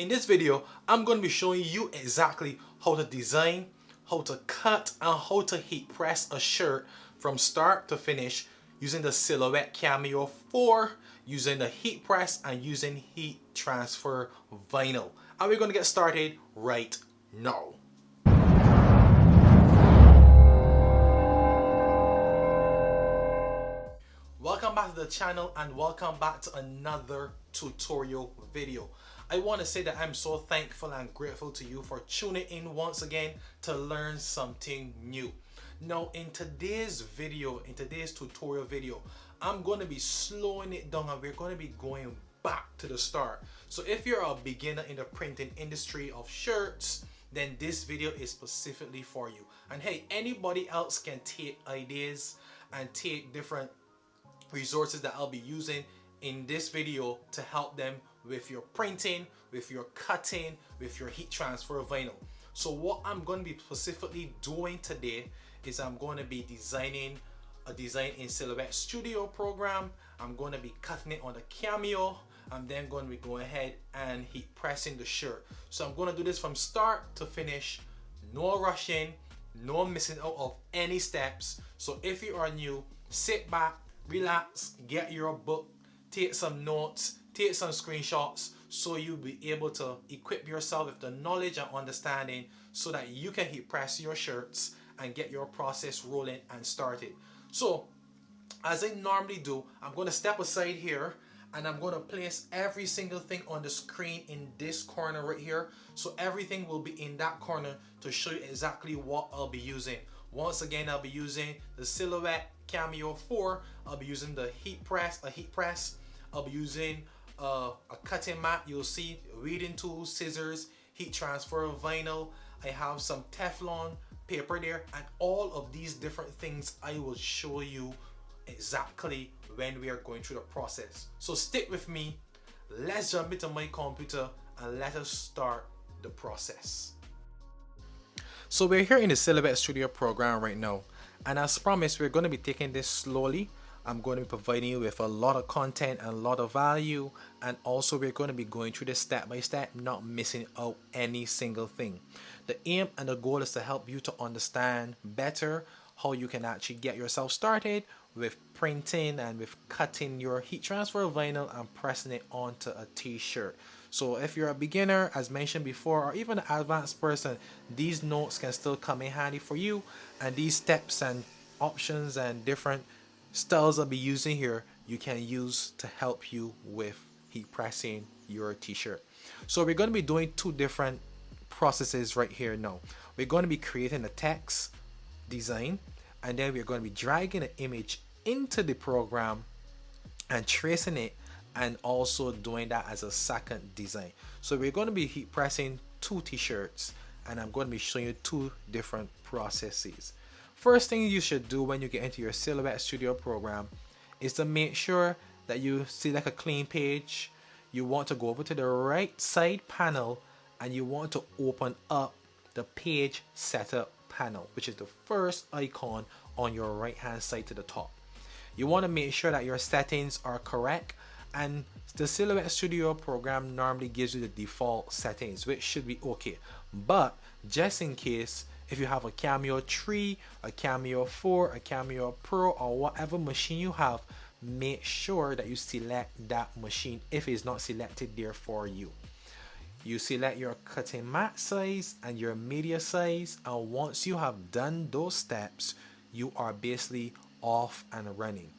In this video, I'm going to be showing you exactly how to design, how to cut, and how to heat press a shirt from start to finish using the Silhouette Cameo 4, using the heat press, and using heat transfer vinyl. And we're going to get started right now. Welcome back to the channel and welcome back to another tutorial video. I want to say that I'm so thankful and grateful to you for tuning in once again to learn something new. Now in today's tutorial video, I'm going to be slowing it down and we're going to be going back to the start. So if you're a beginner in the printing industry of shirts, then this video is specifically for you. And hey, anybody else can take ideas and take different resources that I'll be using in this video to help them with your printing, with your cutting, with your heat transfer vinyl. So what I'm going to be specifically doing today is I'm going to be designing a design in Silhouette Studio program. I'm going to be cutting it on the Cameo. I'm then going to be going ahead and heat pressing the shirt. So I'm going to do this from start to finish, no rushing, no missing out of any steps. So if you are new, sit back, relax, get your book, take some notes, take some screenshots so you'll be able to equip yourself with the knowledge and understanding so that you can heat press your shirts and get your process rolling and started. So as I normally do, I'm going to step aside here and I'm going to place every single thing on the screen in this corner right here. So everything will be in that corner to show you exactly what I'll be using. Once again, I'll be using the Silhouette Cameo 4. I'll be using the heat press. I'll be using a cutting mat. You'll see weeding tools, scissors, heat transfer vinyl. I have some Teflon paper there, and all of these different things I will show you exactly when we are going through the process. So stick with me. Let's jump into my computer and let us start the process. So we're here in the Silhouette Studio program right now, and as promised, we're going to be taking this slowly. I'm going to be providing you with a lot of content and a lot of value, and also we're going to be going through this step by step, not missing out any single thing. The aim and the goal is to help you to understand better how you can actually get yourself started with printing and with cutting your heat transfer vinyl and pressing it onto a t-shirt. So if you're a beginner, as mentioned before, or even an advanced person, these notes can still come in handy for you, and these steps and options and different styles I'll be using here you can use to help you with heat pressing your t-shirt. So we're going to be doing two different processes right here now. We're going to be creating a text design, and then we're going to be dragging an image into the program and tracing it, and also doing that as a second design. So we're going to be heat pressing two t-shirts, and I'm going to be showing you two different processes. First thing you should do when you get into your Silhouette Studio program is to make sure that you select a clean page. You want to go over to the right side panel and you want to open up the page setup panel, which is the first icon on your right hand side to the top. You want to make sure that your settings are correct, and the Silhouette Studio program normally gives you the default settings, which should be okay. But just in case, if you have a Cameo 3, a Cameo 4, a Cameo Pro, or whatever machine you have, make sure that you select that machine if it's not selected there for you. You select your cutting mat size and your media size, and once you have done those steps, you are basically off and running.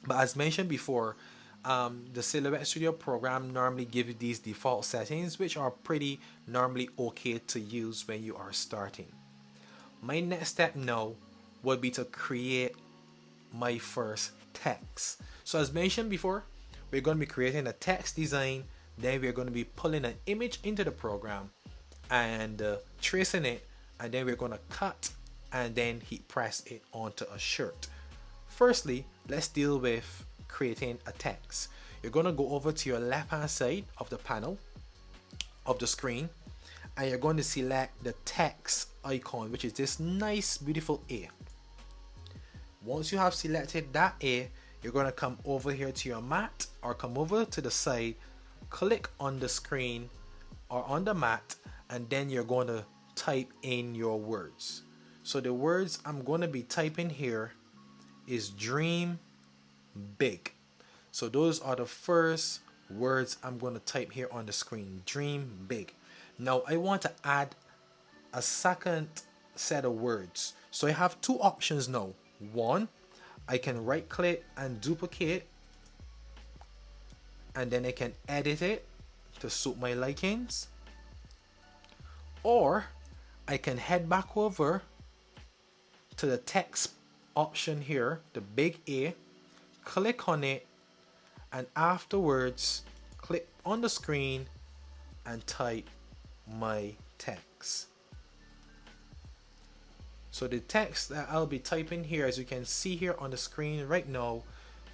But as mentioned before, the Silhouette Studio program normally gives you these default settings, which are pretty normally okay to use when you are starting. My next step now would be to create my first text. So as mentioned before, we're going to be creating a text design, then we're going to be pulling an image into the program and tracing it, and then we're going to cut and then heat press it onto a shirt. Firstly, let's deal with creating a text. You're going to go over to your left hand side of the panel of the screen, and you're going to select the text icon, which is this nice beautiful A. Once you have selected that A, you're going to come over here to your mat or come over to the side, click on the screen or on the mat, and then you're going to type in your words. So the words I'm going to be typing here is dream big. So those are the first words I'm going to type here on the screen. Dream big. Now I want to add a second set of words. So I have two options now. One, I can right click and duplicate, and then I can edit it to suit my likings. Or I can head back over to the text option here, the big A, click on it, and afterwards click on the screen and type my text. So the text that I'll be typing here, as you can see here on the screen right now,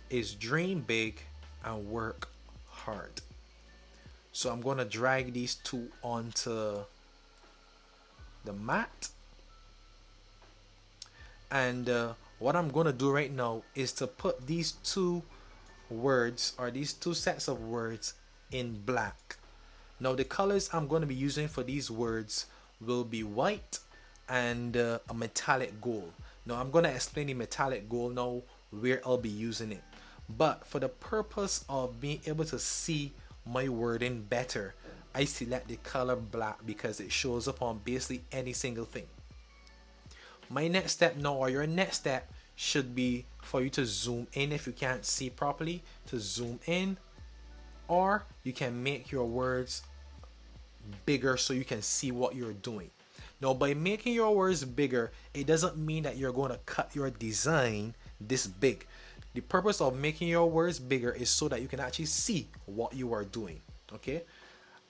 is dream big and work hard. So I'm going to drag these two onto the mat, and what I'm going to do right now is to put these two words, or these two sets of words, in black. Now the colors I'm going to be using for these words will be white and a metallic gold. Now I'm going to explain the metallic gold now, where I'll be using it. But for the purpose of being able to see my wording better, I select the color black because it shows up on basically any single thing. My next step now, or your next step, should be for you to zoom in if you can't see properly, to zoom in, or you can make your words bigger so you can see what you're doing. Now by making your words bigger, it doesn't mean that you're going to cut your design this big. The purpose of making your words bigger is so that you can actually see what you are doing. Okay,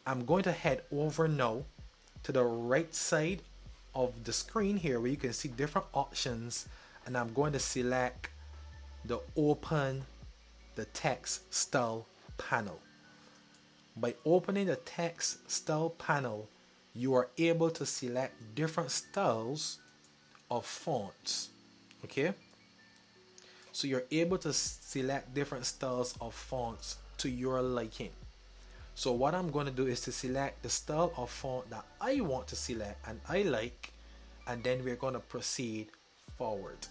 I'm going to head over now to the right side of the screen here, where you can see different options, and I'm going to select the open the text style panel. By opening the text style panel, you are able to select different styles of fonts. Okay, so you're able to select different styles of fonts to your liking. So what I'm going to do is to select the style of font that I want to select and I like, and then we're going to proceed forward.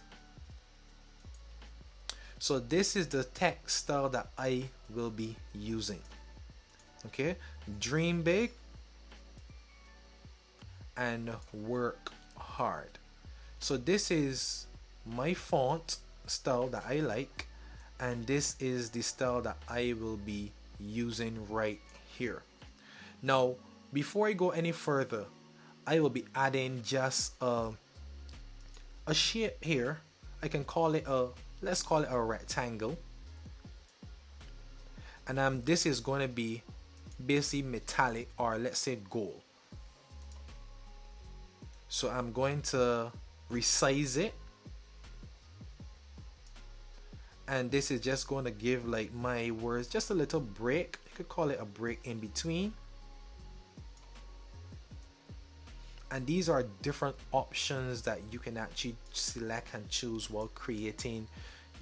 So this is the text style that I will be using. Okay, dream big and work hard. So this is my font style that I like, and this is the style that I will be using right here. Now before I go any further, I will be adding just a shape here. I can call it let's call it a rectangle, and this is going to be basically metallic, or let's say gold. So I'm going to resize it, and this is just going to give like my words just a little break. You could call it a break in between. And these are different options that you can actually select and choose while creating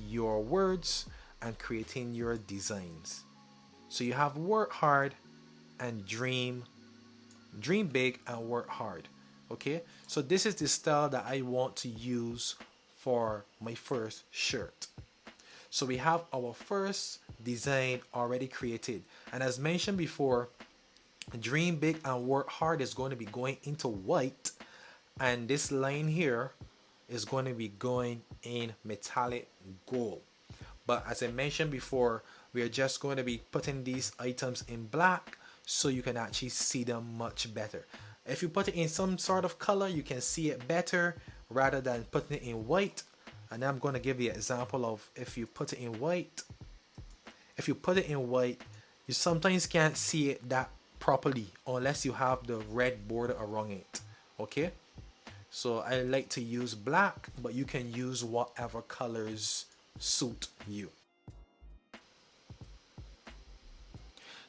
your words and creating your designs. So you have work hard and dream big and work hard. Okay, so this is the style that I want to use for my first shirt. So we have our first design already created, and as mentioned before, dream big and work hard is going to be going into white, and this line here is going to be going in metallic gold. But as I mentioned before, we are just going to be putting these items in black so you can actually see them much better. If you put it in some sort of color, you can see it better rather than putting it in white. And I'm going to give the example of if you put it in white. If you put it in white, you sometimes can't see it that properly unless you have the red border around it. Okay, so I like to use black, but you can use whatever colors suit you.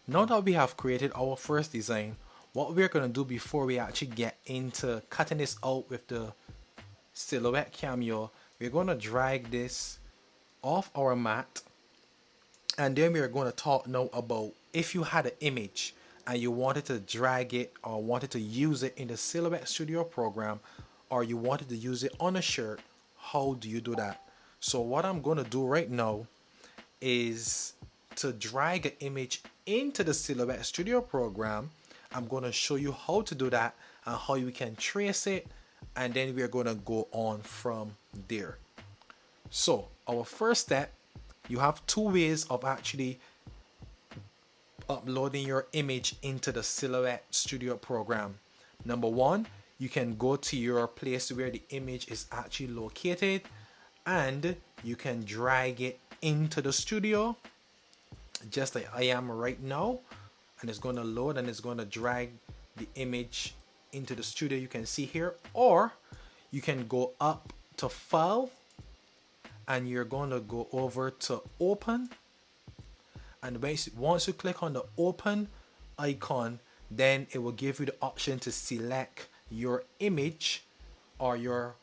Now that we have created our first design, what we're going to do before we actually get into cutting this out with the silhouette Cameo, we're going to drag this off our mat, and then we're going to talk now about if you had an image and you wanted to drag it or wanted to use it in the Silhouette Studio program, or you wanted to use it on a shirt, how do you do that? So what I'm going to do right now is to drag an image into the Silhouette Studio program. I'm going to show you how to do that and how you can trace it, and then we're going to go on from there. So our first step, you have two ways of actually uploading your image into the Silhouette Studio program. Number one, you can go to your place where the image is actually located and you can drag it into the studio just like I am right now, and it's going to load and it's going to drag the image into the studio, you can see here. Or you can go up to File and you're going to go over to Open, and once you click on the Open icon, then it will give you the option to select your image or your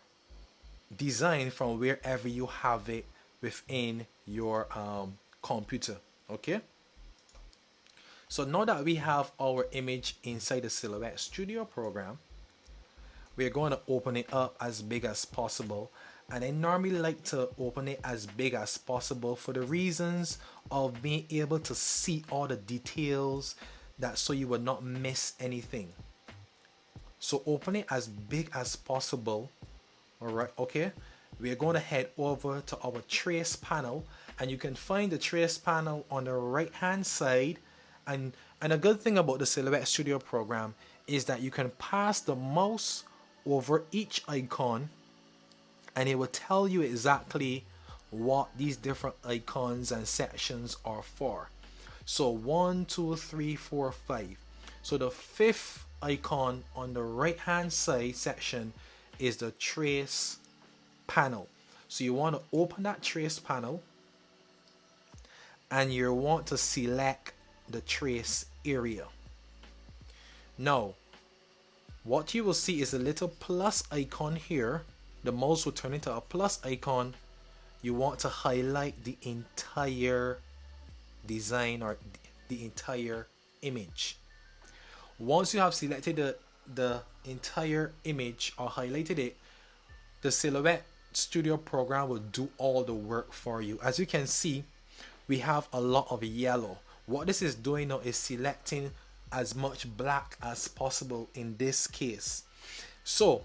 design from wherever you have it within your computer. Okay, so now that we have our image inside the Silhouette Studio program, we're going to open it up as big as possible. And I normally like to open it as big as possible for the reasons of being able to see all the details, that so you will not miss anything. So open it as big as possible. Alright, okay. We're going to head over to our trace panel, and you can find the trace panel on the right hand side. And a good thing about the Silhouette Studio program is that you can pass the mouse over each icon and it will tell you exactly what these different icons and sections are for. So 1, 2, 3, 4, 5. So the fifth icon on the right hand side section is the trace panel. So you want to open that trace panel and you want to select the trace area. Now what you will see is a little plus icon here. The mouse will turn into a plus icon. You want to highlight the entire design or the entire image. Once you have selected the entire image or highlighted it, the Silhouette Studio program will do all the work for you. As you can see, we have a lot of yellow. What this is doing now is selecting as much black as possible in this case. So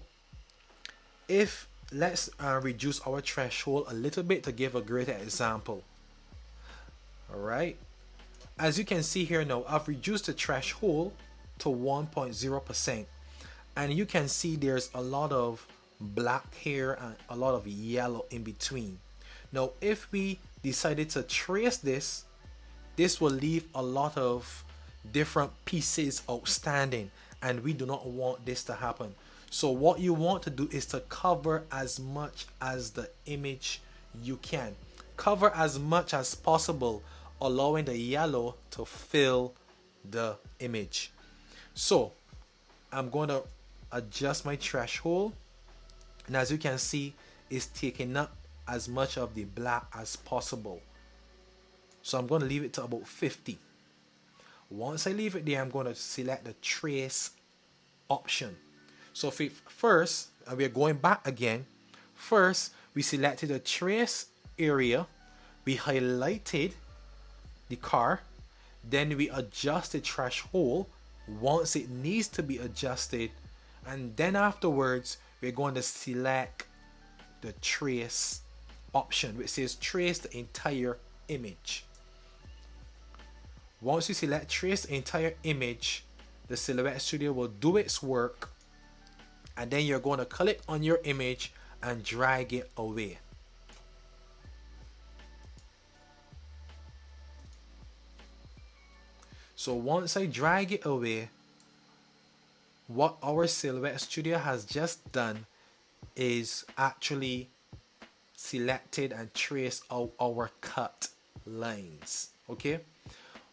if let's reduce our threshold a little bit to give a greater example. Alright, as you can see here now, I've reduced the threshold to 1.0%, and you can see there's a lot of black here and a lot of yellow in between. Now if we decided to trace this, this will leave a lot of different pieces outstanding, and we do not want this to happen. So what you want to do is to cover as much as the image you can. Cover as much as possible, allowing the yellow to fill the image. So I'm going to adjust my threshold, and as you can see, it's taking up as much of the black as possible. So I'm going to leave it to about 50. Once I leave it there, I'm going to select the trace option. So first, and we're going back again. First, we selected the trace area. We highlighted the car. Then we adjust the threshold once it needs to be adjusted. And then afterwards, we're going to select the trace option, which says trace the entire image. Once you select trace the entire image, the Silhouette Studio will do its work, and then you're going to click on your image and drag it away. So once I drag it away, what our Silhouette Studio has just done is actually selected and traced out our cut lines. Okay,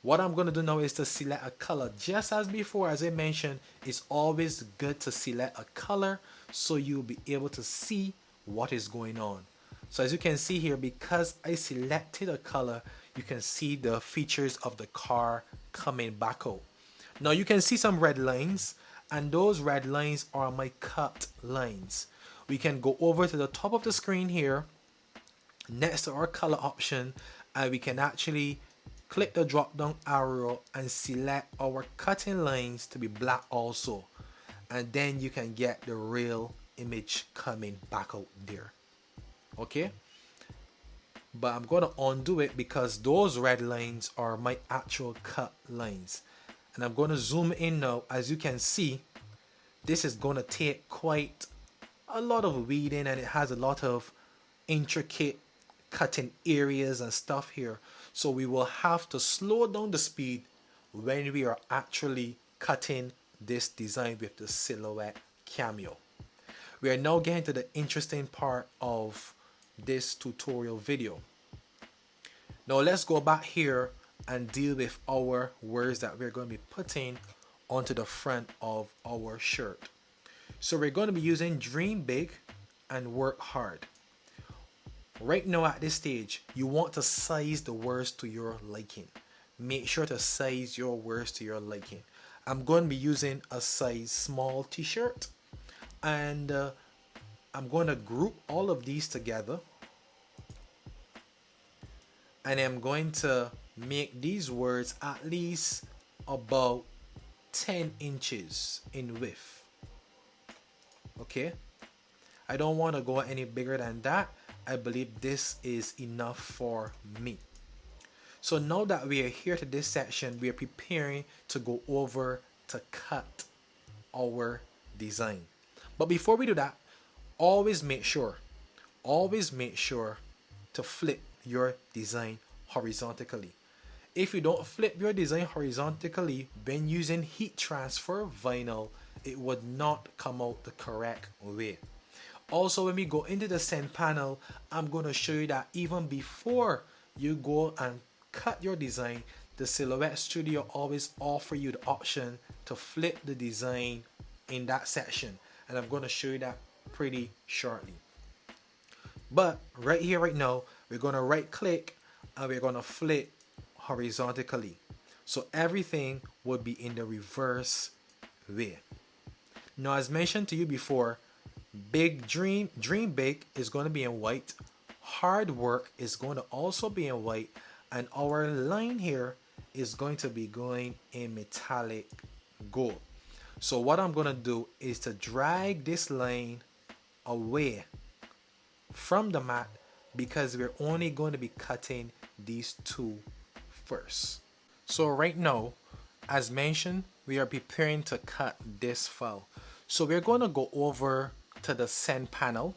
what I'm going to do now is to select a color. Just as before, as I mentioned, it's always good to select a color so you'll be able to see what is going on. So as you can see here, because I selected a color, you can see the features of the car coming back out. Now you can see some red lines, and those red lines are my cut lines. We can go over to the top of the screen here next to our color option, and we can actually click the drop down arrow and select our cutting lines to be black also, and then you can get the real image coming back out there. Okay, but I'm gonna undo it because those red lines are my actual cut lines, and I'm gonna zoom in now. As you can see, this is gonna take quite a lot of weeding, and it has a lot of intricate cutting areas and stuff here, so we will have to slow down the speed when we are actually cutting this design with the Silhouette Cameo. We are now getting to the interesting part of this tutorial video. Now let's go back here and deal with our words that we're going to be putting onto the front of our shirt. So we're going to be using dream big and work hard. Right now at this stage, you want to size the words to your liking. Make sure to size your words to your liking. I'm going to be using a size small t-shirt, and I'm going to group all of these together, and I'm going to make these words at least about 10 inches in width. Okay, I don't want to go any bigger than that. I believe this is enough for me. So now that we are here to this section, we are preparing to go over to cut our design. But before we do that, always make sure to flip your design horizontally. If you don't flip your design horizontally when using heat transfer vinyl, it would not come out the correct way. Also, when we go into the send panel, I'm going to show you that even before you go and cut your design, the Silhouette Studio always offer you the option to flip the design in that section, and I'm going to show you that pretty shortly. But right here, right now, we're going to right click and we're going to flip horizontally, so everything would be in the reverse way. Now, as mentioned to you before, dream big is going to be in white, hard work is going to also be in white, and our line here is going to be going in metallic gold. So what I'm going to do is to drag this line away from the mat, because we're only going to be cutting these two first. So right now, as mentioned, we are preparing to cut this file. So we're going to go over to the send panel.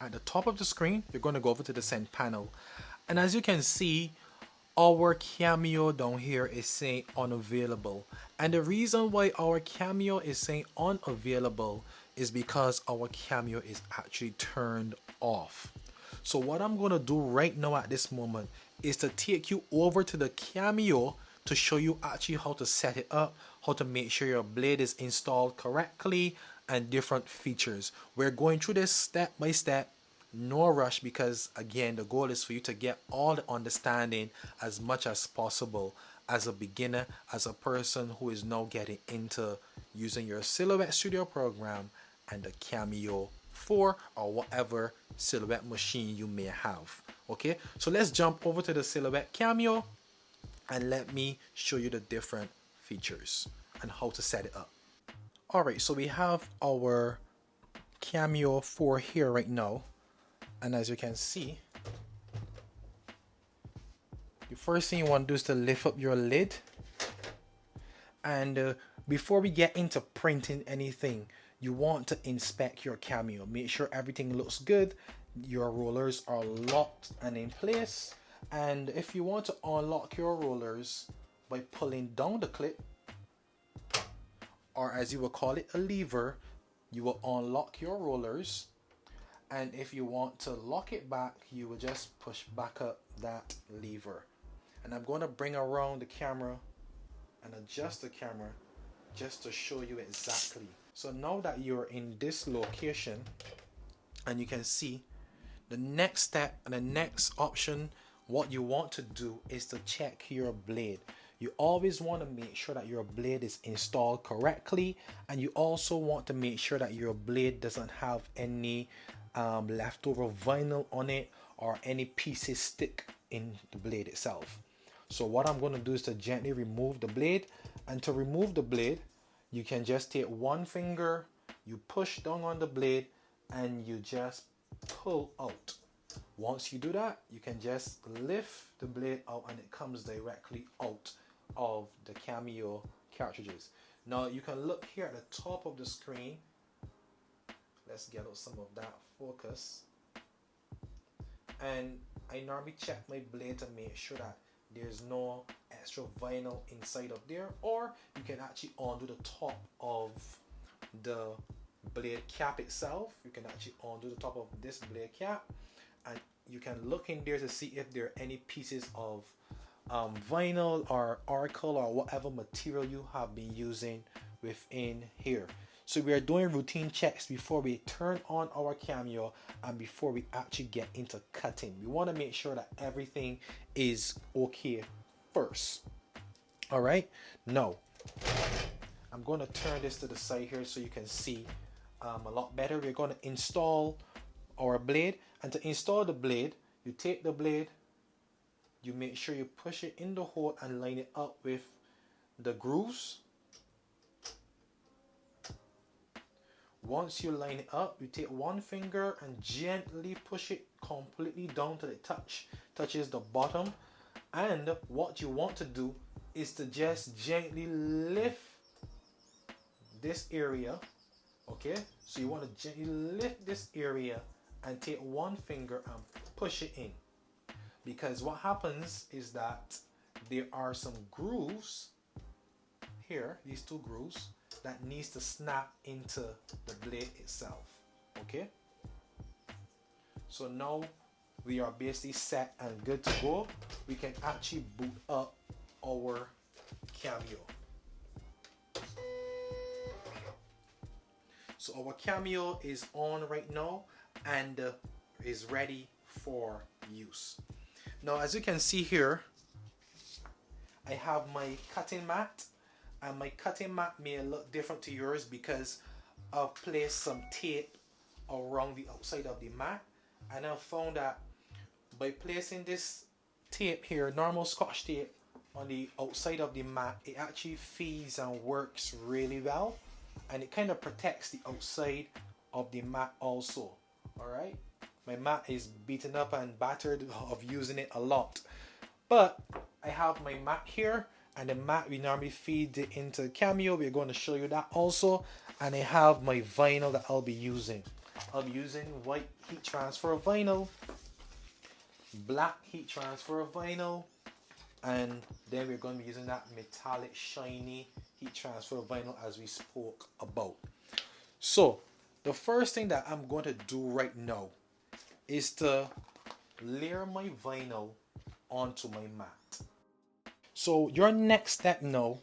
At the top of the screen, you're going to go over to the send panel, and as you can see, our Cameo down here is saying unavailable, and the reason why our Cameo is saying unavailable is because our Cameo is actually turned off. So what I'm going to do right now at this moment is to take you over to the Cameo to show you actually how to set it up, how to make sure your blade is installed correctly, and different features. We're going through this step by step, no rush, because again, the goal is for you to get all the understanding as much as possible as a beginner, as a person who is now getting into using your Silhouette Studio program and the Cameo 4 or whatever Silhouette machine you may have. Okay, so let's jump over to the Silhouette Cameo and let me show you the different features and how to set it up. Alright, so we have our Cameo 4 here right now, and as you can see, the first thing you want to do is to lift up your lid, and before we get into printing anything, you want to inspect your Cameo. Make sure everything looks good, your rollers are locked and in place, and if you want to unlock your rollers by pulling down the clip, or as you will call it, a lever, you will unlock your rollers, and if you want to lock it back, you will just push back up that lever. And I'm going to bring around the camera and adjust the camera just to show you exactly. So now that you're in this location, and you can see the next step and the next option, what you want to do is to check your blade. You always want to make sure that your blade is installed correctly, and you also want to make sure that your blade doesn't have any leftover vinyl on it or any pieces stick in the blade itself. So what I'm going to do is to gently remove the blade, and to remove the blade you can just take one finger, you push down on the blade, and you just pull out. Once you do that, you can just lift the blade out and it comes directly out of the Cameo cartridges. Now you can look here at the top of the screen. Let's get out some of that focus. And I normally check my blade to make sure that there's no extra vinyl inside of there, or you can actually undo the top of the blade cap itself. You can actually undo the top of this blade cap, and you can look in there to see if there are any pieces of vinyl or oracle or whatever material you have been using within here. So we are doing routine checks before we turn on our Cameo and before we actually get into cutting. We want to make sure that everything is okay first. All right, now I'm going to turn this to the side here so you can see a lot better. We're going to install our blade, and to install the blade, you take the blade, you make sure you push it in the hole and line it up with the grooves. Once you line it up, you take one finger and gently push it completely down till it touches the bottom. And what you want to do is to just gently lift this area. Okay, so you want to gently lift this area and take one finger and push it in, because what happens is that there are some grooves here, these two grooves, that needs to snap into the blade itself. Okay, so now we are basically set and good to go. We can actually boot up our Cameo. So our Cameo is on right now and is ready for use. Now, as you can see here, I have my cutting mat, and my cutting mat may look different to yours because I've placed some tape around the outside of the mat, and I've found that by placing this tape here, normal Scotch tape, on the outside of the mat, it actually feeds and works really well, and it kind of protects the outside of the mat also. All right, my mat is beaten up and battered of using it a lot, but I have my mat here, and the mat we normally feed it into Cameo. We're going to show you that also. And I have my vinyl that I'll be using. I'll be using white heat transfer vinyl, black heat transfer vinyl, and then we're going to be using that metallic shiny heat transfer vinyl as we spoke about. So the first thing that I'm going to do right now is to layer my vinyl onto my mat. So your next step now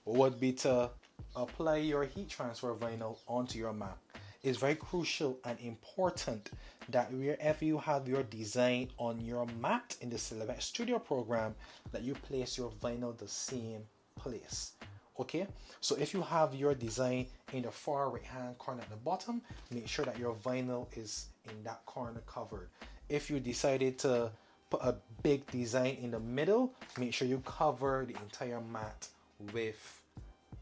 would be to apply your heat transfer vinyl onto your mat. It's very crucial and important that wherever you have your design on your mat in the Silhouette Studio program, that you place your vinyl the same place. Okay, so if you have your design in the far right hand corner at the bottom, make sure that your vinyl is in that corner covered. If you decided to put a big design in the middle, make sure you cover the entire mat with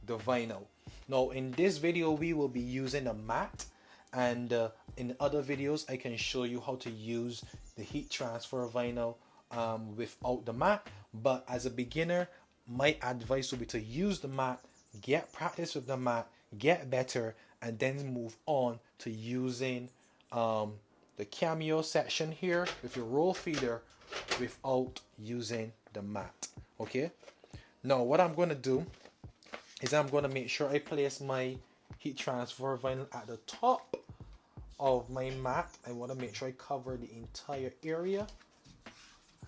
the vinyl. Now in this video we will be using a mat, and in other videos I can show you how to use the heat transfer vinyl without the mat. But as a beginner, my advice would be to use the mat, get practice with the mat, get better, and then move on to using the Cameo section here with your roll feeder without using the mat. Okay, now what I'm going to do is I'm going to make sure I place my heat transfer vinyl at the top of my mat. I want to make sure I cover the entire area,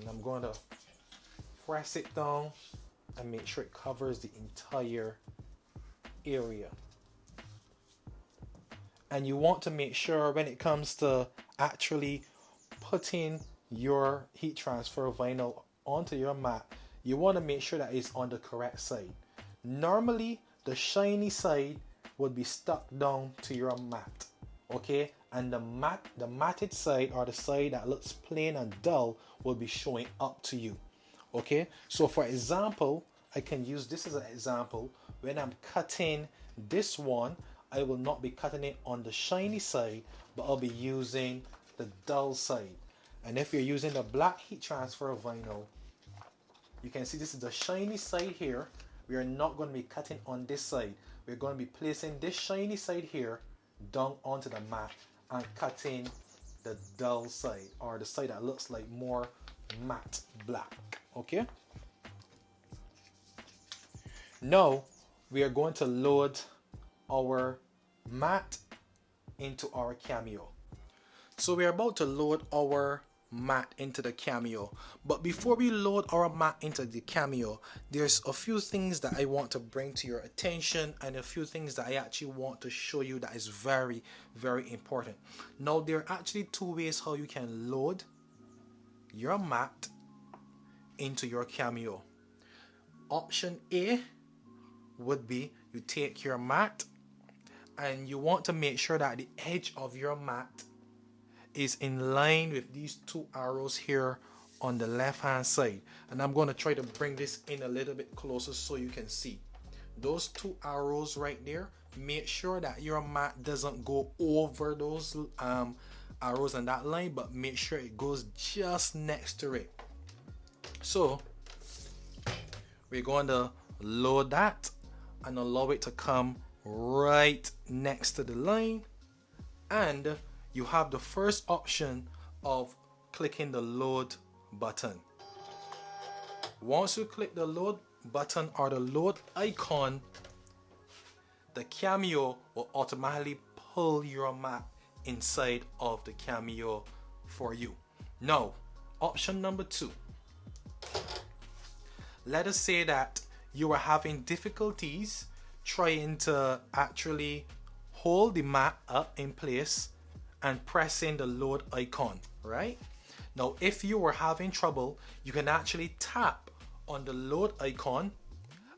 and I'm going to press it down and make sure it covers the entire area. And you want to make sure when it comes to actually putting your heat transfer vinyl onto your mat, you want to make sure that it's on the correct side. Normally, the shiny side would be stuck down to your mat, okay? And the matted side, or the side that looks plain and dull, will be showing up to you, okay? So for example, I can use this as an example. When I'm cutting this one, I will not be cutting it on the shiny side, but I'll be using the dull side. And if you're using the black heat transfer vinyl, you can see this is the shiny side here. We are not going to be cutting on this side. We're going to be placing this shiny side here down onto the mat and cutting the dull side, or the side that looks like more matte black, okay? Now we are going to load our mat into our Cameo. So we are about to load our mat into the Cameo, but before we load our mat into the Cameo, there's a few things that I want to bring to your attention, and a few things that I actually want to show you that is very, very important. Now, there are actually two ways how you can load your mat into your Cameo. Option A would be you take your mat and you want to make sure that the edge of your mat is in line with these two arrows here on the left hand side. And I'm going to try to bring this in a little bit closer so you can see those two arrows right there. Make sure that your mat doesn't go over those arrows and that line, but make sure it goes just next to it. So we're going to load that and allow it to come right next to the line, and you have the first option of clicking the load button. Once you click the load button or the load icon, the Cameo will automatically pull your mat inside of the Cameo for you. Now, option number 2. Let us say that you are having difficulties trying to actually hold the mat up in place and pressing the load icon, right? Now, if you were having trouble, you can actually tap on the load icon,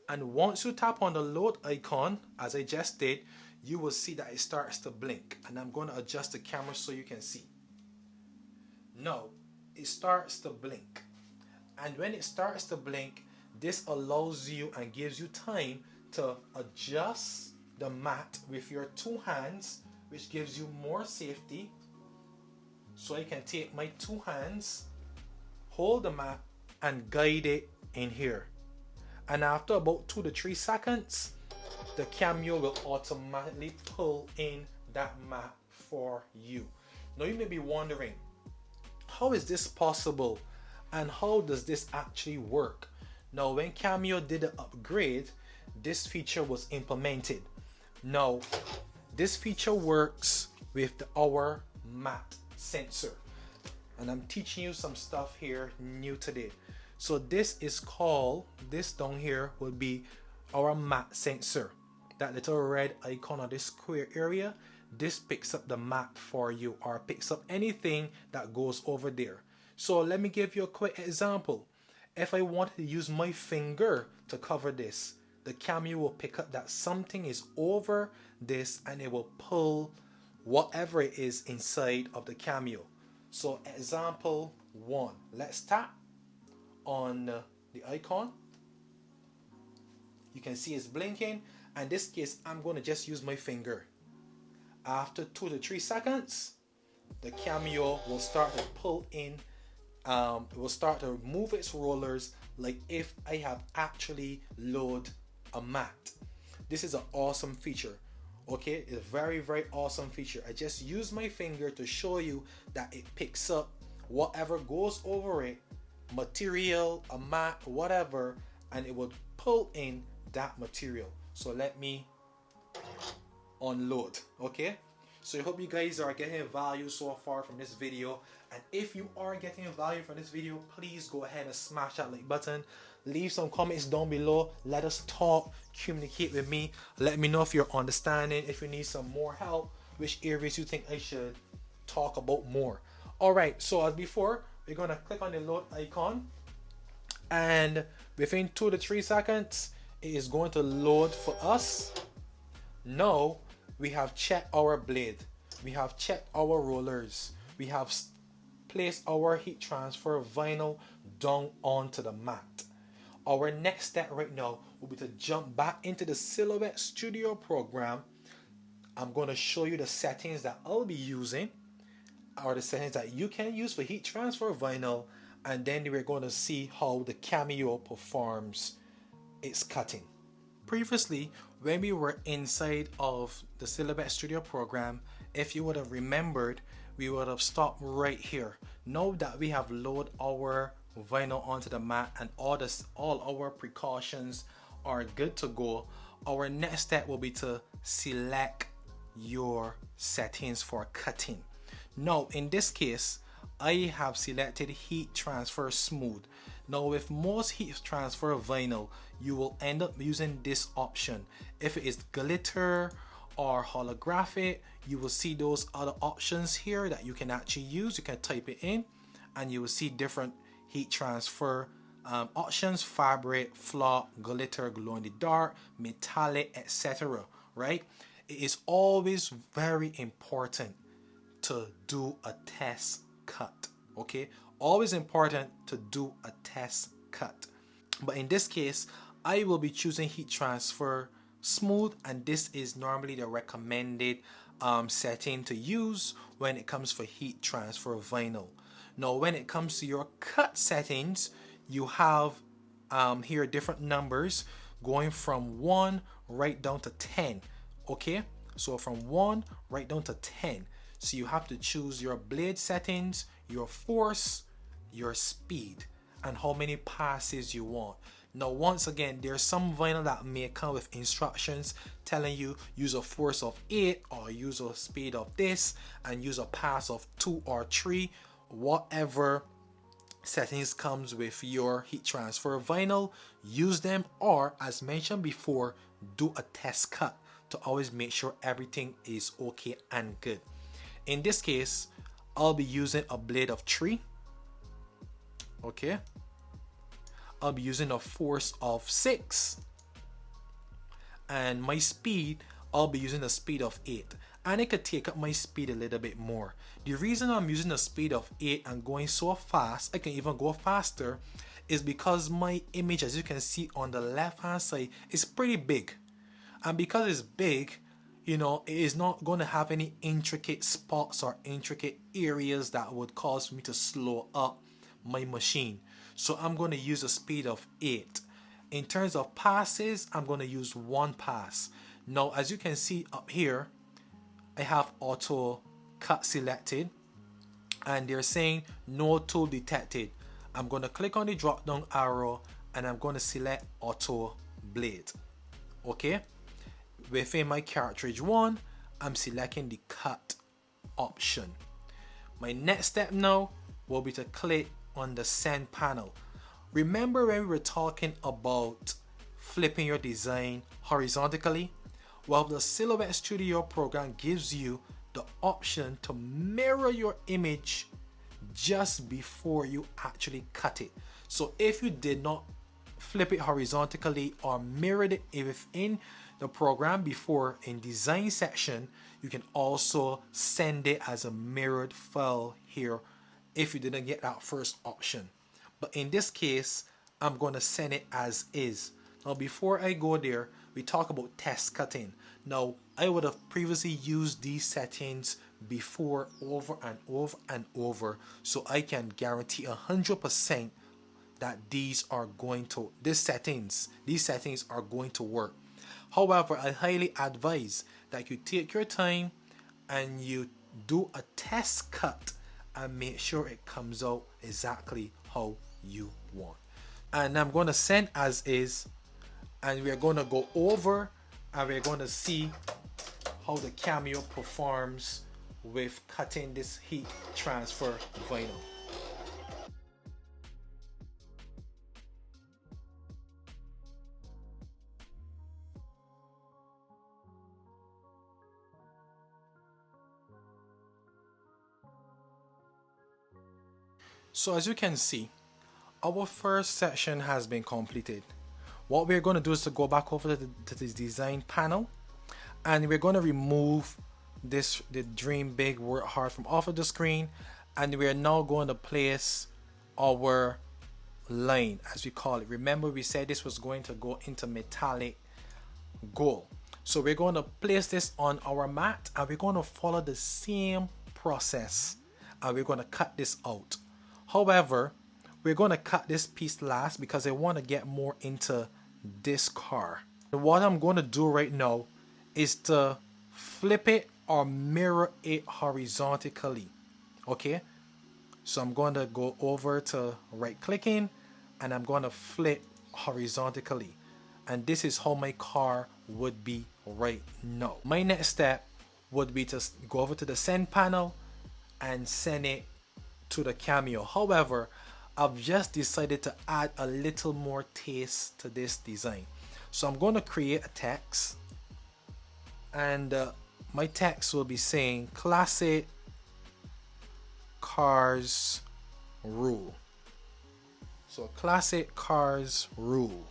and once you tap on the load icon, as I just did, you will see that it starts to blink. And I'm going to adjust the camera so you can see. Now, it starts to blink. And when it starts to blink, this allows you and gives you time to adjust the mat with your two hands, which gives you more safety. So I can take my two hands, hold the mat, and guide it in here. And after about 2 to 3 seconds, the Cameo will automatically pull in that mat for you. Now you may be wondering, how is this possible? And how does this actually work? Now, when Cameo did the upgrade, this feature was implemented. Now, this feature works with the our mat sensor, and I'm teaching you some stuff here new today. So this is called, this down here will be our mat sensor. That little red icon on this square area, this picks up the mat for you, or picks up anything that goes over there. So let me give you a quick example. If I wanted to use my finger to cover this, the Cameo will pick up that something is over this, and it will pull whatever it is inside of the Cameo. So example 1, let's tap on the icon. You can see it's blinking. In this case, I'm going to just use my finger. After 2 to 3 seconds, the Cameo will start to pull in. It will start to move its rollers like if I have actually loaded a mat. This is an awesome feature. Okay, it's a very, very awesome feature. I just use my finger to show you that it picks up whatever goes over it, material, a mat, whatever, and it will pull in that material. So let me unload. Okay, so I hope you guys are getting value so far from this video, and if you are getting value from this video, please go ahead and smash that like button. Leave some comments down below. Let us talk, communicate with me. Let me know if you're understanding, if you need some more help, which areas you think I should talk about more. Alright, so as before, we're going to click on the load icon, and Within 2 to 3 seconds, it is going to load for us. Now we have checked our blade, we have checked our rollers, we have placed our heat transfer vinyl down onto the mat. Our next step right now will be to jump back into the Silhouette Studio program. I'm going to show you the settings that I'll be using, or the settings that you can use for heat transfer vinyl, and then we're going to see how the Cameo performs its cutting. Previously, when we were inside of the Silhouette Studio program, if you would have remembered, we would have stopped right here. Now that we have loaded our vinyl onto the mat and all our precautions are good to go, our next step will be to select your settings for cutting. Now in this case, I have selected heat transfer smooth. Now with most heat transfer vinyl, you will end up using this option. If it is glitter or holographic, you will see those other options here that you can actually use. You can type it in and you will see different heat transfer options: fabric, flock, glitter, glow in the dark, metallic, etc. Right? It is always very important to do a test cut. Okay, always important to do a test cut. But in this case, I will be choosing heat transfer smooth, and this is normally the recommended setting to use when it comes for heat transfer vinyl. Now when it comes to your cut settings, you have here different numbers going from 1 right down to 10. Okay, so from 1 right down to 10. So you have to choose your blade settings, your force, your speed, and how many passes you want. Now once again, there's some vinyl that may come with instructions telling you use a force of 8 or use a speed of this and use a pass of 2 or 3. Whatever settings comes with your heat transfer vinyl, use them, or as mentioned before, do a test cut to always make sure everything is okay and good. In this case, I'll be using a blade of 3. Okay, I'll be using a force of 6, and my speed, I'll be using a speed of 8. And it could take up my speed a little bit more. The reason I'm using a speed of 8 and going so fast, I can even go faster, is because my image, as you can see on the left hand side, is pretty big. And because it's big, you know, it is not going to have any intricate spots or intricate areas that would cause me to slow up my machine. So I'm going to use a speed of 8. In terms of passes, I'm going to use 1 pass. Now as you can see up here, I have auto cut selected and they're saying no tool detected. I'm going to click on the drop down arrow and I'm going to select auto blade. Okay, within my cartridge 1, I'm selecting the cut option. My next step now will be to click on the send panel. Remember when we were talking about flipping your design horizontally? Well, the Silhouette Studio program gives you the option to mirror your image just before you actually cut it. So if you did not flip it horizontally or mirrored it within the program before in design section, you can also send it as a mirrored file here if you didn't get that first option. But in this case, I'm going to send it as is. Now before I go there, we talk about test cutting. Now I would have previously used these settings before over and over and over, so I can guarantee 100% that these settings are going to work. However, I highly advise that you take your time and you do a test cut and make sure it comes out exactly how you want. And I'm going to send as is, and we're going to go over and we're going to see how the Cameo performs with cutting this heat transfer vinyl. So as you can see, our first section has been completed. What we're going to do is to go back over to this design panel, and we're going to remove the dream big work hard from off of the screen, and we're now going to place our line, as we call it. Remember, we said this was going to go into metallic gold. So we're going to place this on our mat, and we're going to follow the same process, and we're going to cut this out. However, we're going to cut this piece last because I want to get more into this car. And what I'm going to do right now is to flip it or mirror it horizontally. Okay, so I'm going to go over to right clicking, and I'm going to flip horizontally, and this is how my car would be right now. My next step would be to go over to the send panel and send it to the Cameo. However, I've just decided to add a little more taste to this design, so I'm going to create a text, and my text will be saying classic cars rule. So classic cars rule.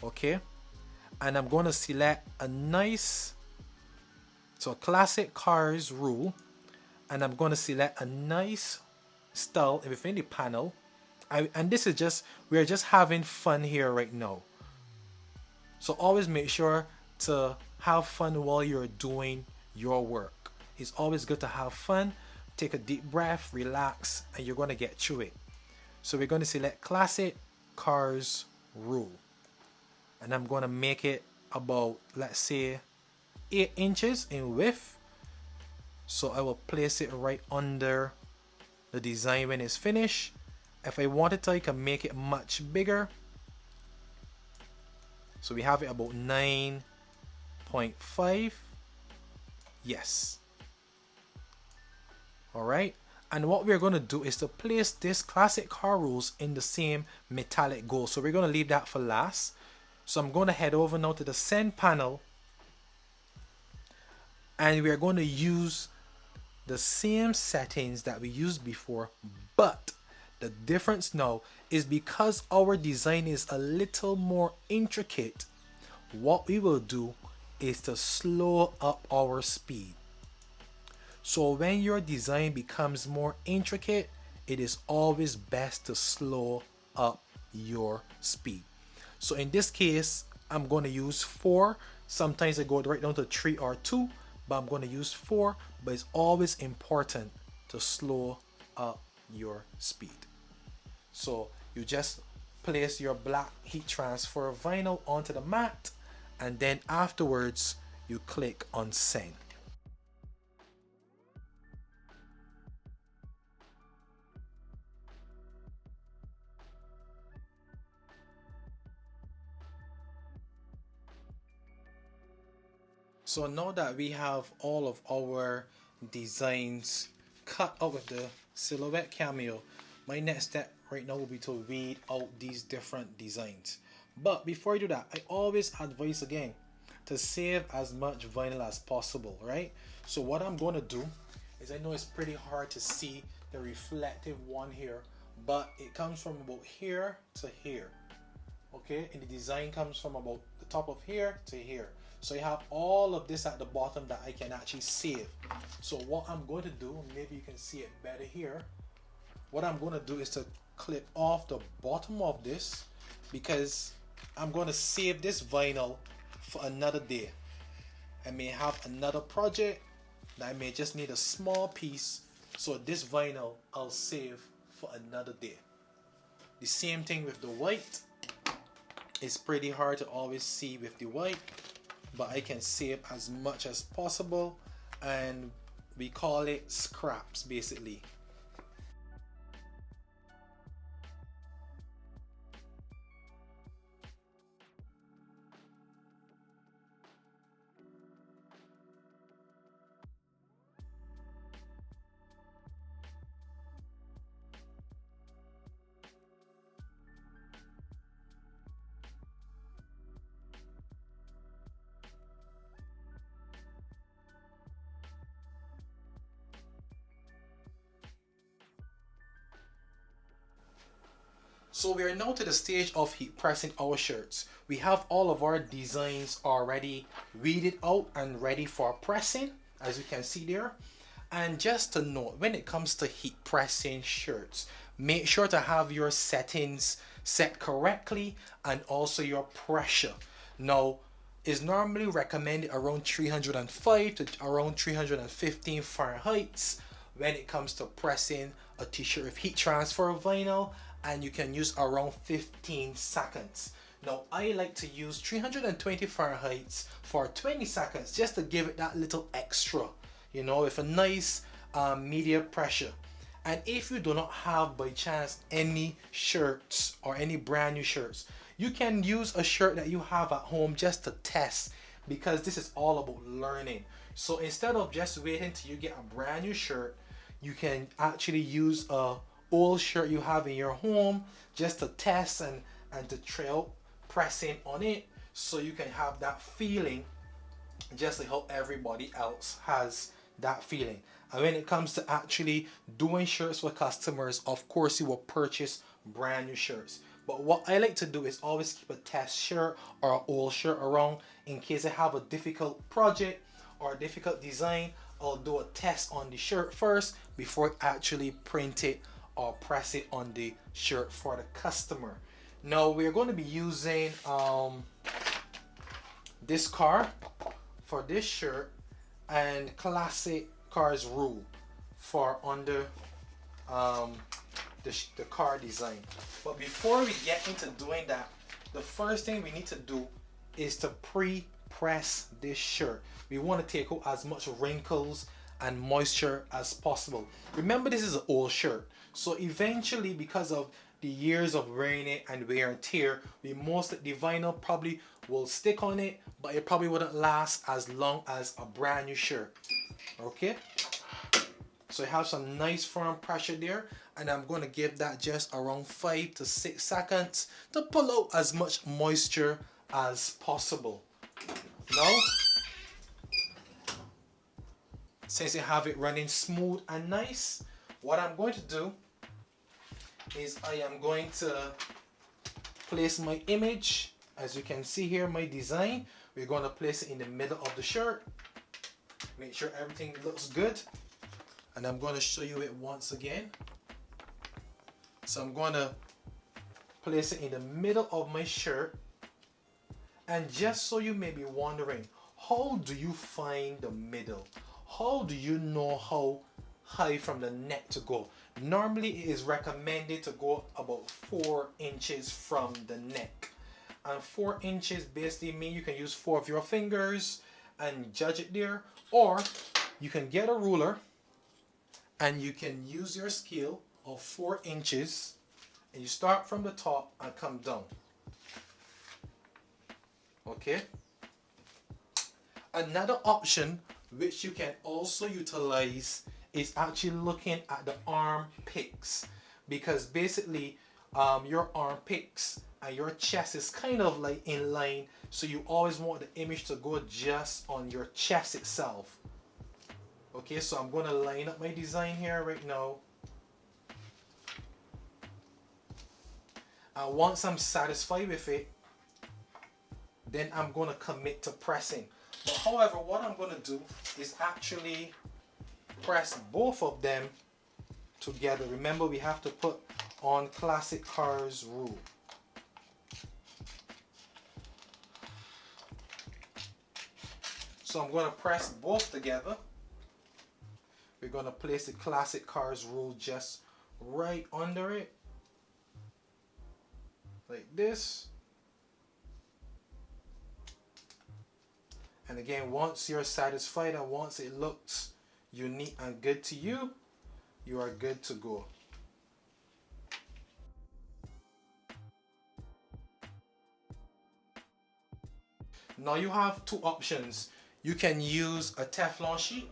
Okay, and I'm going to select a nice, so classic cars rule, and I'm going to select a nice style within the panel. And this is just, we're just having fun here right now, so always make sure to have fun while you're doing your work. It's always good to have fun. Take a deep breath, relax, and you're going to get through it. So we're going to select classic cars rule, and I'm going to make it about, let's say, 8 inches in width. So I will place it right under the design when it's finished. If I wanted to, I can make it much bigger. So we have it about 9.5. Yes. Alright, and what we're going to do is to place this classic car rules in the same metallic gold. So we're going to leave that for last. So I'm going to head over now to the send panel, and we're going to use the same settings that we used before, but the difference now is because our design is a little more intricate, what we will do is to slow up our speed. So when your design becomes more intricate, it is always best to slow up your speed. So in this case, I'm going to use 4. Sometimes I go right down to 3 or 2, but I'm going to use 4. But it's always important to slow up your speed. So you just place your black heat transfer vinyl onto the mat, and then afterwards you click on send. So now that we have all of our designs cut out with the silhouette Cameo, my next step right now will be to weed out these different designs. But before I do that, I always advise again to save as much vinyl as possible, right? So what I'm going to do is, I know it's pretty hard to see the reflective one here, but it comes from about here to here. Okay, and the design comes from about the top of here to here. So you have all of this at the bottom that I can actually save. So what I'm going to do, maybe you can see it better here. What I'm going to do is to clip off the bottom of this, because I'm going to save this vinyl for another day. I may have another project that I may just need a small piece, so this vinyl I'll save for another day. The same thing with the white. It's pretty hard to always see with the white, but I can save as much as possible, and we call it scraps basically. So we are now to the stage of heat pressing our shirts. We have all of our designs already weeded out and ready for pressing, as you can see there. And just to note, when it comes to heat pressing shirts, make sure to have your settings set correctly and also your pressure. Now, is normally recommended around 305 to around 315 Fahrenheit when it comes to pressing a t-shirt with heat transfer vinyl, and you can use around 15 seconds. Now I like to use 320 Fahrenheit for 20 seconds just to give it that little extra, you know, with a nice medium pressure. And if you do not have by chance any shirts or any brand new shirts, you can use a shirt that you have at home just to test, because this is all about learning. So instead of just waiting till you get a brand new shirt, you can actually use a old shirt you have in your home just to test and to try out pressing on it, so you can have that feeling just like how everybody else has that feeling. And when it comes to actually doing shirts for customers, of course you will purchase brand new shirts. But what I like to do is always keep a test shirt or an old shirt around in case I have a difficult project or a difficult design. I'll do a test on the shirt first before I actually print it or press it on the shirt for the customer. Now we're going to be using this card for this shirt and classic cars rule for under the car design. But before we get into doing that, the first thing we need to do is to pre-press this shirt. We want to take out as much wrinkles and moisture as possible. Remember, this is an old shirt, so eventually, because of the years of wearing it and wear and tear, the vinyl probably will stick on it, but it probably wouldn't last as long as a brand new shirt. Okay, so I have some nice firm pressure there, and I'm going to give that just around 5 to 6 seconds to pull out as much moisture as possible. Now, since you have it running smooth and nice, what I'm going to do is I am going to place my image. As you can see here, my design, we're going to place it in the middle of the shirt. Make sure everything looks good, and I'm going to show you it once again. So I'm going to place it in the middle of my shirt. And just so you may be wondering, how do you find the middle? How do you know how high from the neck to go? Normally it is recommended to go about 4 inches from the neck. And 4 inches basically means you can use 4 of your fingers and judge it there. Or you can get a ruler and you can use your scale of 4 inches, and you start from the top and come down. Okay. Another option which you can also utilize is actually looking at the arm pits, because basically your arm pits and your chest is kind of like in line, so you always want the image to go just on your chest itself. Okay, so I'm going to line up my design here right now, and once I'm satisfied with it, then I'm going to commit to pressing. But however, what I'm going to do is actually press both of them together. Remember, we have to put on classic cars rule. So I'm going to press both together. We're going to place the classic cars rule just right under it, like this. And again, once you're satisfied and once it looks unique and good to you, you are good to go. Now you have two options. You can use a Teflon sheet,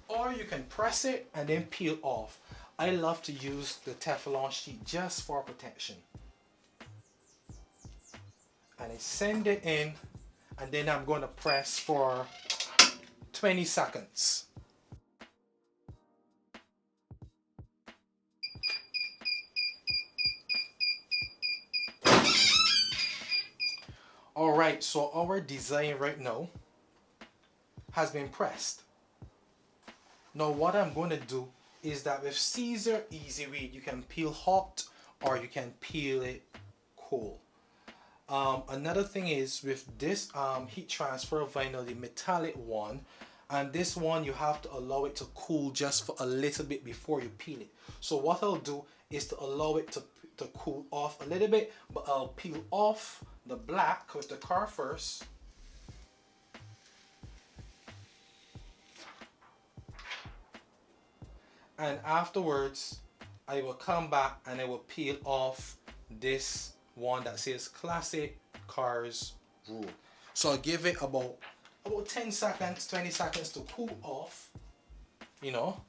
or you can press it and then peel off. I love to use the Teflon sheet just for protection. And I send it in, and then I'm going to press for 20 seconds. Alright, so our design right now has been pressed. Now what I'm going to do is that with Caesar Easy Read, you can peel hot or you can peel it cold. Another thing is with this heat transfer vinyl, the metallic one, and this one you have to allow it to cool just for a little bit before you peel it. So what I'll do is to allow it to cool off a little bit, but I'll peel off the black with the car first. And afterwards, I will come back and I will peel off this one that says Classic Cars Rule. So I'll give it about 10 seconds, 20 seconds to cool off. You know,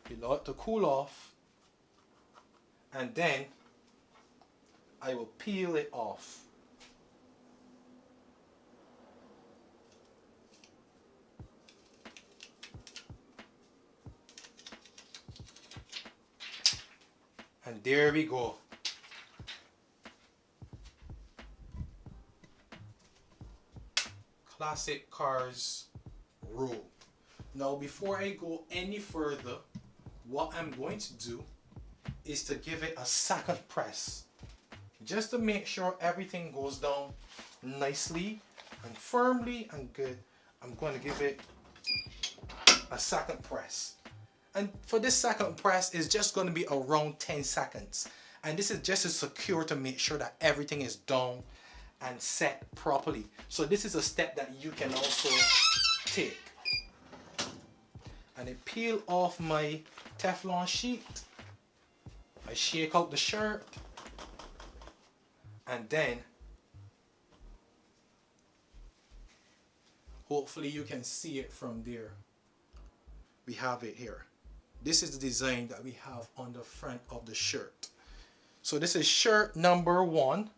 you allow it to cool off. And then I will peel it off. And there we go. Classic Cars Rule. Now before I go any further, what I'm going to do is to give it a second press. Just to make sure everything goes down nicely and firmly and good. I'm going to give it a second press. And for this second press, it's just going to be around 10 seconds. And this is just to secure to make sure that everything is down and set properly. So this is a step that you can also take. And I peel off my Teflon sheet. I shake out the shirt. And then hopefully you can see it from there. We have it here. This is the design that we have on the front of the shirt. So this is shirt number 1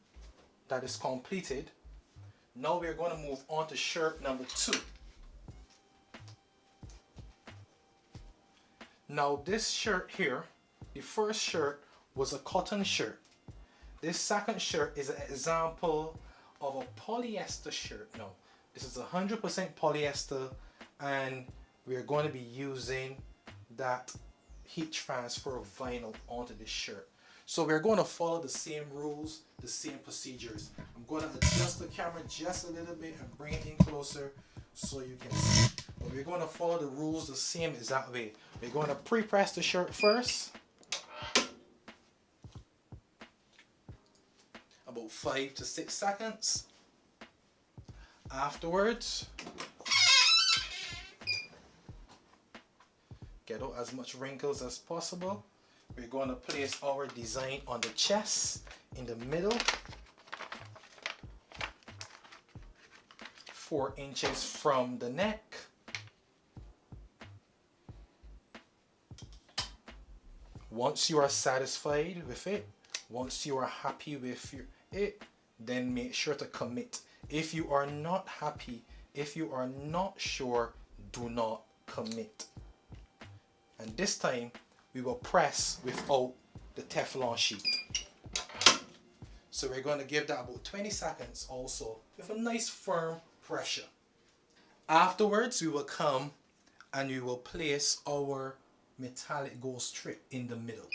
that is completed. Now we're going to move on to shirt number 2. Now this shirt here, the first shirt was a cotton shirt. This second shirt is an example of a polyester shirt. Now this is 100% polyester, and we're going to be using that heat transfer vinyl onto this shirt. So we're going to follow the same rules, the same procedures. I'm going to adjust the camera just a little bit and bring it in closer so you can see. But we're going to follow the rules the same exact way. We're going to pre-press the shirt first. About 5 to 6 seconds. Afterwards, get out as much wrinkles as possible. We're going to place our design on the chest in the middle, 4 inches from the neck. Once you are satisfied with it, once you are happy with it, then make sure to commit. If you are not happy, if you are not sure, do not commit. And this time we will press without the Teflon sheet. So we're going to give that about 20 seconds also with a nice firm pressure. Afterwards we will come and we will place our metallic gold strip in the middle.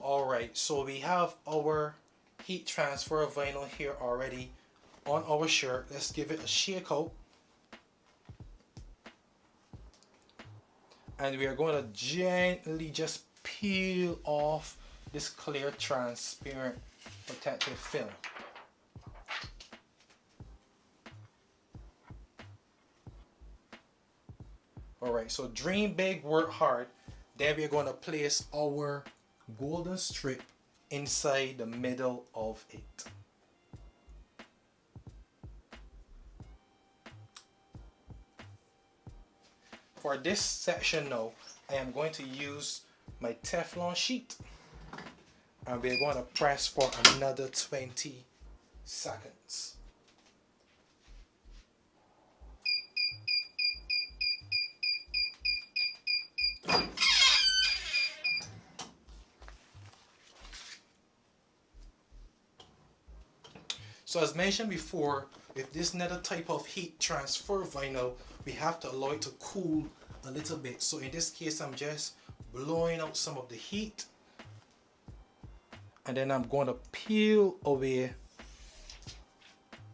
Alright, so we have our heat transfer vinyl here already on our shirt. Let's give it a shake out. And we are going to gently just peel off this clear transparent protective film. Alright, so dream big, work hard. Then we're going to place our golden strip inside the middle of it. For this section now, I am going to use my Teflon sheet, and we're going to press for another 20 seconds. So as mentioned before, with this another type of heat transfer vinyl, we have to allow it to cool a little bit. So in this case, I'm just blowing out some of the heat, and then I'm going to peel away,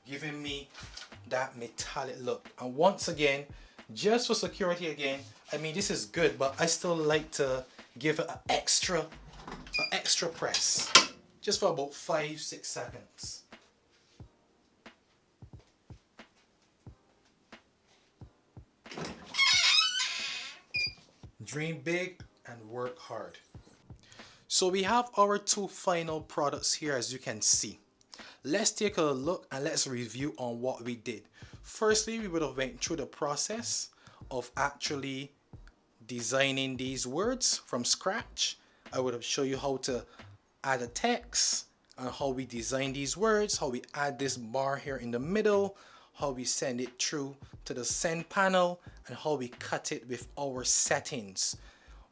giving me that metallic look. And once again, just for security again, I mean, this is good, but I still like to give it an extra press, just for about 5-6 seconds. Dream big and work hard. So we have our two final products here, as you can see. Let's take a look and let's review on what we did. Firstly, we would have went through the process of actually designing these words from scratch. I would have shown you how to add a text and how we design these words, how we add this bar here in the middle, how we send it through to the send panel, and how we cut it with our settings.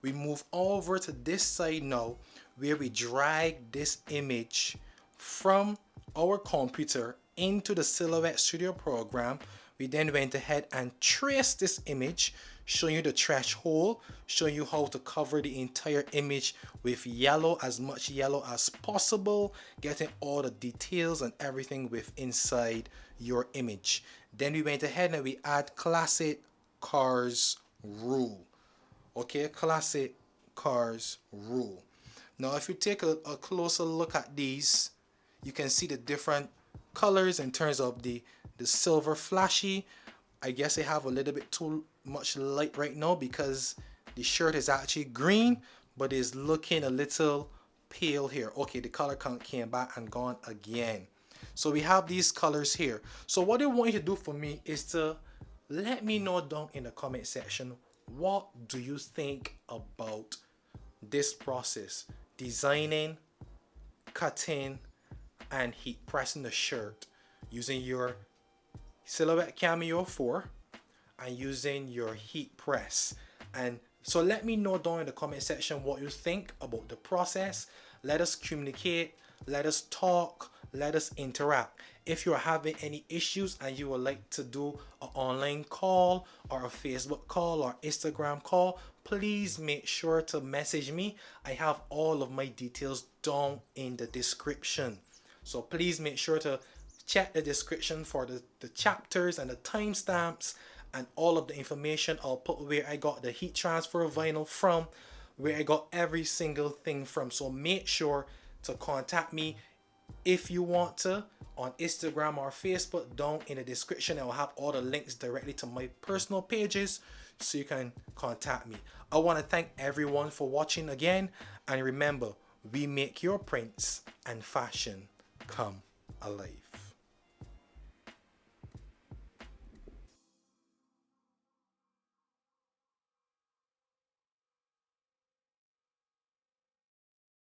We move over to this side now, where we drag this image from our computer into the Silhouette Studio program. We then went ahead and traced this image, showing you the threshold, showing you how to cover the entire image with yellow, as much yellow as possible, getting all the details and everything with inside your image. Then we went ahead and we add classic cars rule. Okay, classic cars rule. Now if you take a closer look at these, you can see the different colors in terms of the silver flashy. I guess they have a little bit too much light right now because the shirt is actually green, but is looking a little pale here. Okay, the color count came back and gone again. So we have these colors here. So what I want you to do for me is to let me know down in the comment section, what do you think about this process? Designing, cutting, and heat pressing the shirt using your Silhouette Cameo 4 and using your heat press. And so let me know down in the comment section what you think about the process. Let us communicate, let us talk, let us interact. If you're having any issues and you would like to do an online call or a Facebook call or Instagram call, please make sure to message me. I have all of my details down in the description. So please make sure to check the description for the chapters and the timestamps and all of the information. I'll put where I got the heat transfer vinyl from, where I got every single thing from. So make sure to contact me if you want to on Instagram or Facebook. Down in the description, I will have all the links directly to my personal pages so you can contact me. I want to thank everyone for watching again, and remember, we make your prints and fashion come alive.